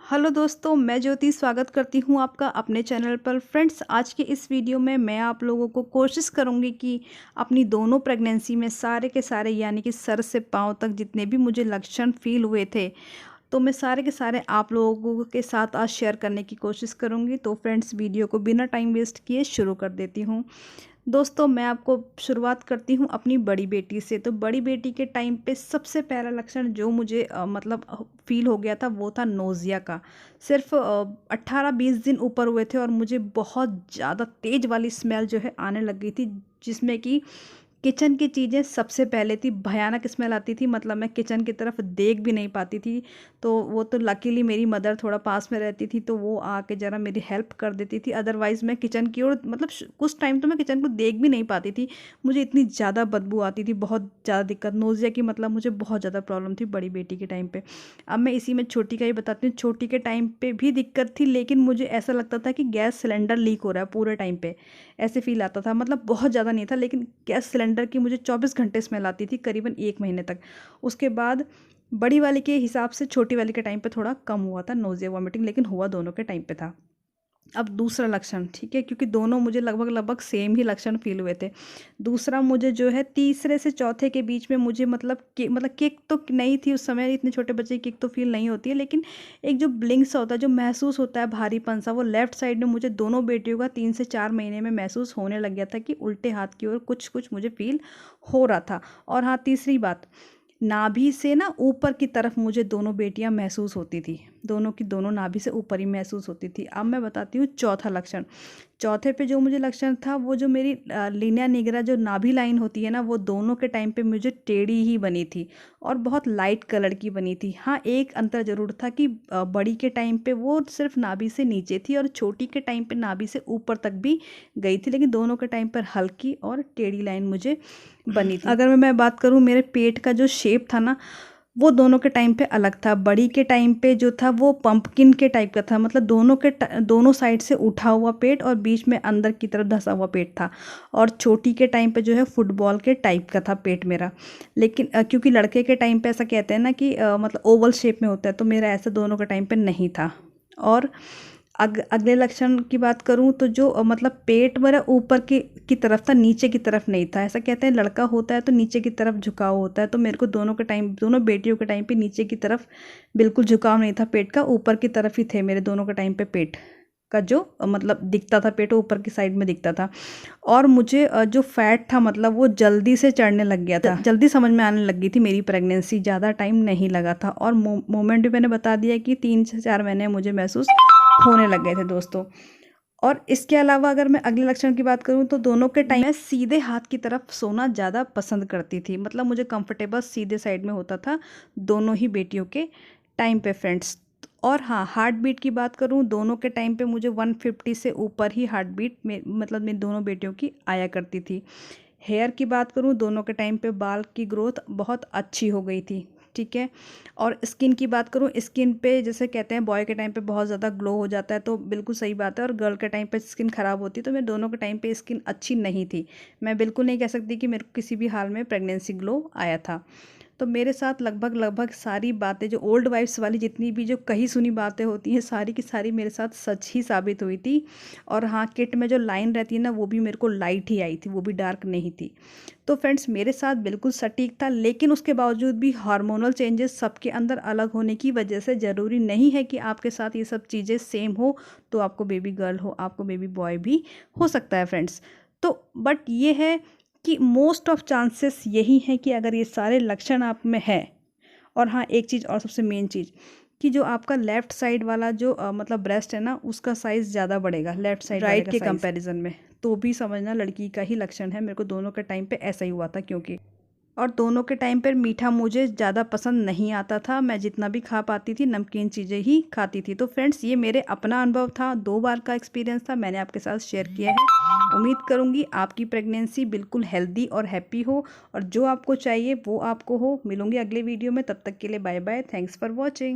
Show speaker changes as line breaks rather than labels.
Hello दोस्तों, मैं ज्योति स्वागत करती हूँ आपका अपने चैनल पर। फ्रेंड्स, आज के इस वीडियो में मैं आप लोगों को कोशिश करूँगी कि अपनी दोनों प्रेगनेंसी में सारे के सारे यानी कि सर से पाँव तक जितने भी मुझे लक्षण फ़ील हुए थे, तो मैं सारे के सारे आप लोगों के साथ आज शेयर करने की कोशिश करूँगी। तो फ्रेंड्स, वीडियो को बिना टाइम वेस्ट किए शुरू कर देती हूँ। दोस्तों, मैं आपको शुरुआत करती हूँ अपनी बड़ी बेटी से। तो बड़ी बेटी के टाइम पे सबसे पहला लक्षण जो मुझे फ़ील हो गया था वो था नोज़िया का। सिर्फ 18-20 दिन ऊपर हुए थे और मुझे बहुत ज़्यादा तेज़ वाली स्मेल जो है आने लग गई थी, जिसमें कि किचन की चीज़ें सबसे पहले थी। भयानक स्मेल आती थी, मतलब मैं किचन की तरफ देख भी नहीं पाती थी। तो वो तो लकीली मेरी मदर थोड़ा पास में रहती थी, तो वो आके ज़रा मेरी हेल्प कर देती थी। अदरवाइज़ मैं किचन की ओर कुछ टाइम तो मैं किचन को देख भी नहीं पाती थी। मुझे इतनी ज़्यादा बदबू आती थी, बहुत ज़्यादा दिक्कत, नोज़िया की मतलब मुझे बहुत ज़्यादा प्रॉब्लम थी बड़ी बेटी के टाइम पे। अब मैं इसी में छोटी का ही बताती हूँ। छोटी के टाइम पे भी दिक्कत थी, लेकिन मुझे ऐसा लगता था कि गैस सिलेंडर लीक हो रहा है पूरे टाइम पे, ऐसे फ़ील आता था। मतलब बहुत ज़्यादा नहीं था, लेकिन गैस सिलेंडर की मुझे 24 घंटे स्मेल आती थी, करीबन 1 महीने तक। उसके बाद बड़ी वाली के हिसाब से छोटी वाली के टाइम पे थोड़ा कम हुआ था नोज़िया वॉमिटिंग, लेकिन हुआ दोनों के टाइम पे था। अब दूसरा लक्षण, ठीक है, क्योंकि दोनों मुझे लगभग लगभग सेम ही लक्षण फ़ील हुए थे। दूसरा मुझे जो है तीसरे से चौथे के बीच में मुझे मतलब किक तो नहीं थी उस समय, इतने छोटे बच्चे की किक तो फ़ील नहीं होती है, लेकिन एक जो ब्लिंक सा होता है, जो महसूस होता है भारीपन सा, वो लेफ़्ट साइड में मुझे दोनों बेटियों का 3 से 4 महीने में महसूस होने लग गया था कि उल्टे हाथ की ओर कुछ-कुछ मुझे फ़ील हो रहा था। और हाँ, तीसरी बात, नाभि से ना ऊपर की तरफ मुझे दोनों बेटियां महसूस होती थी। दोनों की दोनों नाभि से ऊपर ही महसूस होती थी। अब मैं बताती हूँ चौथा लक्षण। चौथे पे जो मुझे लक्षण था, वो जो मेरी लीनिया निगरा जो नाभि लाइन होती है ना, वो दोनों के टाइम पे मुझे टेढ़ी ही बनी थी और बहुत लाइट कलर की बनी थी। हाँ, एक अंतर ज़रूर था कि बड़ी के टाइम पे वो सिर्फ नाभि से नीचे थी और छोटी के टाइम पे नाभि से ऊपर तक भी गई थी, लेकिन दोनों के टाइम पर हल्की और टेढ़ी लाइन मुझे बनी थी। अगर मैं बात करूँ मेरे पेट का जो शेप था ना, वो दोनों के टाइम पे अलग था। बड़ी के टाइम पे जो था वो पंपकिन के टाइप का था, मतलब दोनों साइड से उठा हुआ पेट और बीच में अंदर की तरफ धंसा हुआ पेट था। और छोटी के टाइम पे जो है फुटबॉल के टाइप का था पेट मेरा। लेकिन क्योंकि लड़के के टाइम पे ऐसा कहते हैं ना कि मतलब ओवल शेप में होता है, तो मेरा ऐसा दोनों के टाइम पे नहीं था। और अगले लक्षण की बात करूँ तो जो मतलब पेट मेरा ऊपर की तरफ था, नीचे की तरफ नहीं था। ऐसा कहते हैं लड़का होता है तो नीचे की तरफ झुकाव होता है, तो मेरे को दोनों बेटियों के टाइम पे नीचे की तरफ बिल्कुल झुकाव नहीं था पेट का, ऊपर की तरफ ही थे मेरे दोनों के टाइम पे पेट का जो मतलब दिखता था, पेट ऊपर की साइड में दिखता था। और मुझे जो फैट था, मतलब वो जल्दी से चढ़ने लग गया था, जल्दी समझ में आने लग गई थी मेरी प्रेगनेंसी, ज़्यादा टाइम नहीं लगा था। और मोमेंट भी मैंने बता दिया कि 3 से 4 महीने मुझे महसूस होने लग गए थे दोस्तों। और इसके अलावा अगर मैं अगले लक्षण की बात करूँ तो दोनों के टाइम मैं सीधे हाथ की तरफ सोना ज़्यादा पसंद करती थी, मतलब मुझे कंफर्टेबल सीधे साइड में होता था दोनों ही बेटियों के टाइम पे फ्रेंड्स। और हाँ, हार्ट बीट की बात करूँ, दोनों के टाइम पे मुझे 150 से ऊपर ही हार्ट बीट में मतलब मेरी दोनों बेटियों की आया करती थी। हेयर की बात करूँ, दोनों के टाइम पे बाल की ग्रोथ बहुत अच्छी हो गई थी, ठीक है। और स्किन की बात करूँ, स्किन पे जैसे कहते हैं बॉय के टाइम पे बहुत ज़्यादा ग्लो हो जाता है, तो बिल्कुल सही बात है। और गर्ल के टाइम पे स्किन ख़राब होती है, तो मेरे दोनों के टाइम पे स्किन अच्छी नहीं थी। मैं बिल्कुल नहीं कह सकती कि मेरे को किसी भी हाल में प्रेगनेंसी ग्लो आया था। तो मेरे साथ लगभग लगभग सारी बातें, जो ओल्ड वाइफ्स वाली जितनी भी जो कही सुनी बातें होती हैं, सारी की सारी मेरे साथ सच ही साबित हुई थी। और हाँ, किट में जो लाइन रहती है ना, वो भी मेरे को लाइट ही आई थी, वो भी डार्क नहीं थी। तो फ्रेंड्स, मेरे साथ बिल्कुल सटीक था, लेकिन उसके बावजूद भी हार्मोनल चेंजेस सबके अंदर अलग होने की वजह से ज़रूरी नहीं है कि आपके साथ ये सब चीज़ें सेम हो तो आपको बेबी गर्ल हो, आपको बेबी बॉय भी हो सकता है फ्रेंड्स। तो बट ये है कि मोस्ट ऑफ चांसेस यही हैं कि अगर ये सारे लक्षण आप में है। और हाँ, एक चीज़ और, सबसे मेन चीज़, कि जो आपका लेफ़्ट साइड वाला जो मतलब ब्रेस्ट है ना, उसका साइज़ ज़्यादा बढ़ेगा लेफ़्ट साइड राइट के कंपैरिजन में, तो भी समझना लड़की का ही लक्षण है। मेरे को दोनों के टाइम पे ऐसा ही हुआ था, क्योंकि और दोनों के टाइम पर मीठा मुझे ज़्यादा पसंद नहीं आता था। मैं जितना भी खा पाती थी नमकीन चीज़ें ही खाती थी। तो फ्रेंड्स, ये मेरे अपना अनुभव था, 2 बार का एक्सपीरियंस था, मैंने आपके साथ शेयर किया है। उम्मीद करूँगी आपकी प्रेगनेंसी बिल्कुल हेल्दी और हैप्पी हो और जो आपको चाहिए वो आपको हो। मिलूँगी अगले वीडियो में, तब तक के लिए bye bye. Thanks for watching.